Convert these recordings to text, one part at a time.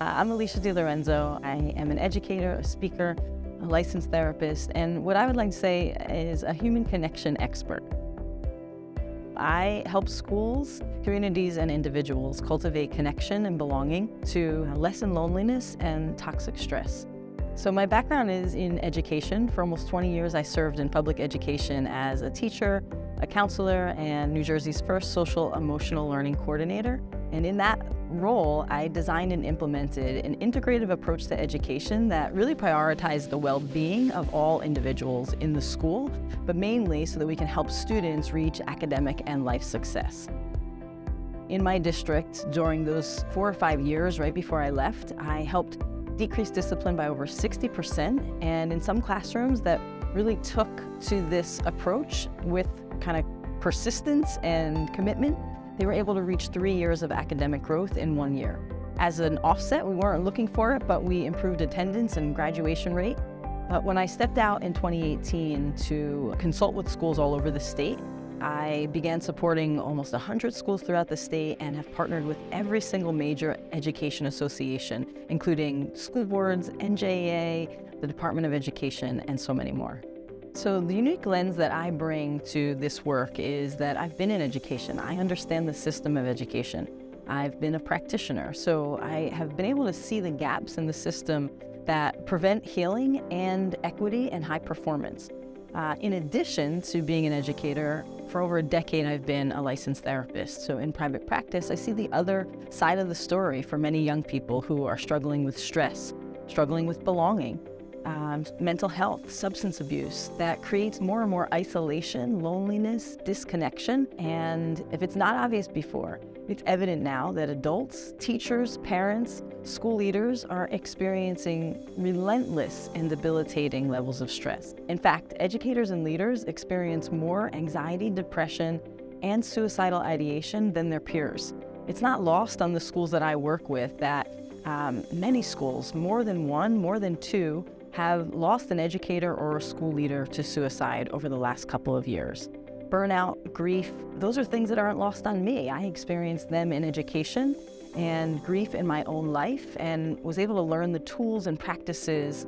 I'm Alicia DiLorenzo. I am an educator, a speaker, a licensed therapist, and what I would like to say is a human connection expert. I help schools, communities, and individuals cultivate connection and belonging to lessen loneliness and toxic stress. So my background is in education. For almost 20 years, I served in public education as a teacher, a counselor, and New Jersey's first social emotional learning coordinator. And in that role, I designed and implemented an integrative approach to education that really prioritized the well-being of all individuals in the school, but mainly so that we can help students reach academic and life success. In my district, during those 4 or 5 years right before I left, I helped decrease discipline by over 60%, and in some classrooms that really took to this approach with kind of persistence and commitment, they were able to reach 3 years of academic growth in 1 year. As an offset, we weren't looking for it, but we improved attendance and graduation rate. But when I stepped out in 2018 to consult with schools all over the state, I began supporting almost 100 schools throughout the state and have partnered with every single major education association, including school boards, NJEA, the Department of Education, and so many more. So the unique lens that I bring to this work is that I've been in education. I understand the system of education. I've been a practitioner, so I have been able to see the gaps in the system that prevent healing and equity and high performance. In addition to being an educator, for over a decade I've been a licensed therapist. So in private practice, I see the other side of the story for many young people who are struggling with stress, struggling with belonging, mental health, substance abuse, that creates more and more isolation, loneliness, disconnection. And if it's not obvious before, it's evident now that adults, teachers, parents, school leaders are experiencing relentless and debilitating levels of stress. In fact, educators and leaders experience more anxiety, depression, and suicidal ideation than their peers. It's not lost on the schools that I work with that many schools, more than one, more than two, have lost an educator or a school leader to suicide over the last couple of years. Burnout, grief, those are things that aren't lost on me. I experienced them in education and grief in my own life, and was able to learn the tools and practices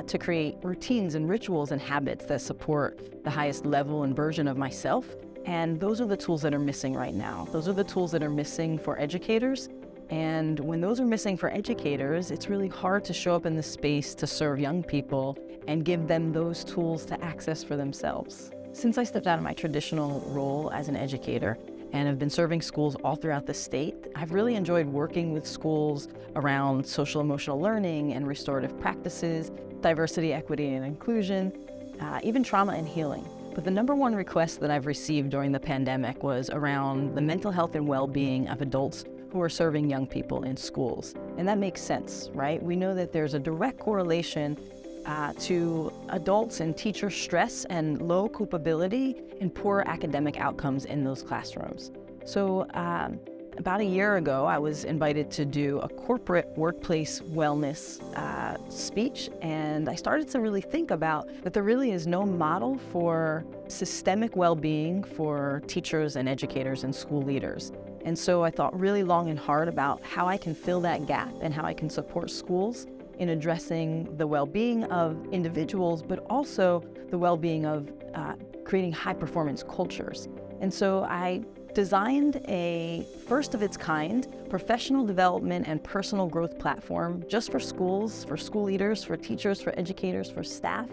to create routines and rituals and habits that support the highest level and version of myself. And those are the tools that are missing right now. Those are the tools that are missing for educators. And when those are missing for educators, it's really hard to show up in the space to serve young people and give them those tools to access for themselves. Since I stepped out of my traditional role as an educator and have been serving schools all throughout the state, I've really enjoyed working with schools around social emotional learning and restorative practices, diversity, equity, and inclusion, even trauma and healing. But the number one request that I've received during the pandemic was around the mental health and well-being of adults who are serving young people in schools. And that makes sense, right? We know that there's a direct correlation to adults and teacher stress and low culpability and poor academic outcomes in those classrooms. So about a year ago, I was invited to do a corporate workplace wellness speech, and I started to really think about that there really is no model for systemic well-being for teachers and educators and school leaders. And so I thought really long and hard about how I can fill that gap and how I can support schools in addressing the well-being of individuals, but also the well-being of creating high-performance cultures. And so I designed a first-of-its-kind professional development and personal growth platform just for schools, for school leaders, for teachers, for educators, for staff,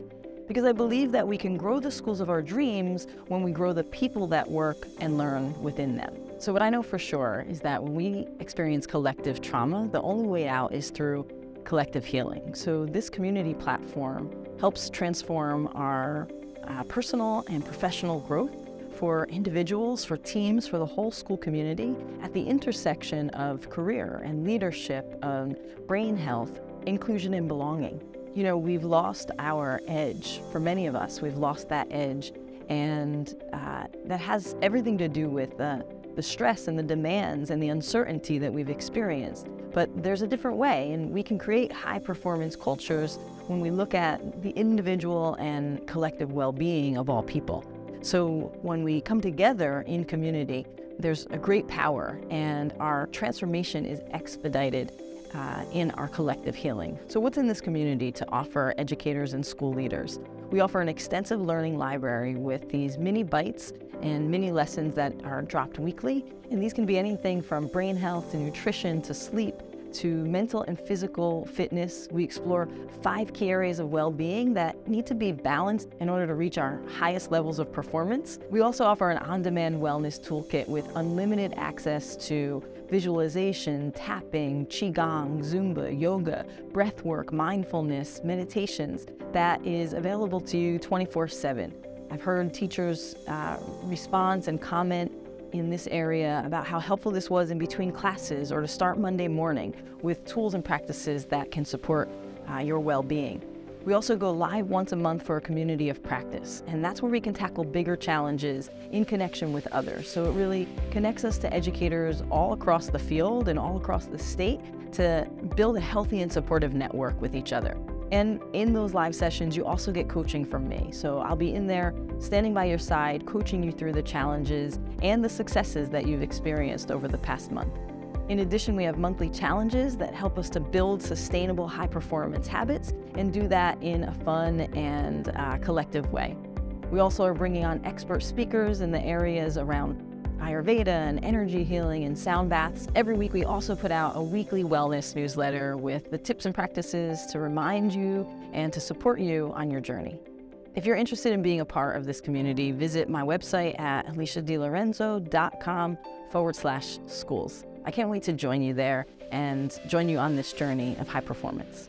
because I believe that we can grow the schools of our dreams when we grow the people that work and learn within them. So what I know for sure is that when we experience collective trauma, the only way out is through collective healing. So this community platform helps transform our personal and professional growth for individuals, for teams, for the whole school community at the intersection of career and leadership, brain health, inclusion and belonging. You know, we've lost our edge. For many of us, we've lost that edge, and that has everything to do with the stress and the demands and the uncertainty that we've experienced. But there's a different way, and we can create high-performance cultures when we look at the individual and collective well-being of all people. So when we come together in community, there's a great power, and our transformation is expedited in our collective healing. So what's in this community to offer educators and school leaders? We offer an extensive learning library with these mini bites and mini lessons that are dropped weekly. And these can be anything from brain health to nutrition to sleep to mental and physical fitness. We explore 5 key areas of well-being that need to be balanced in order to reach our highest levels of performance. We also offer an on-demand wellness toolkit with unlimited access to visualization, tapping, qigong, Zumba, yoga, breath work, mindfulness, meditations that is available to you 24/7. I've heard teachers respond and comment in this area about how helpful this was in between classes or to start Monday morning with tools and practices that can support your well-being. We also go live once a month for a community of practice, and that's where we can tackle bigger challenges in connection with others. So it really connects us to educators all across the field and all across the state to build a healthy and supportive network with each other. And in those live sessions, you also get coaching from me. So I'll be in there standing by your side, coaching you through the challenges and the successes that you've experienced over the past month. In addition, we have monthly challenges that help us to build sustainable high performance habits and do that in a fun and collective way. We also are bringing on expert speakers in the areas around Ayurveda and energy healing and sound baths. Every week we also put out a weekly wellness newsletter with the tips and practices to remind you and to support you on your journey. If you're interested in being a part of this community, visit my website at aliciadilorenzo.com/schools. I can't wait to join you there and join you on this journey of high performance.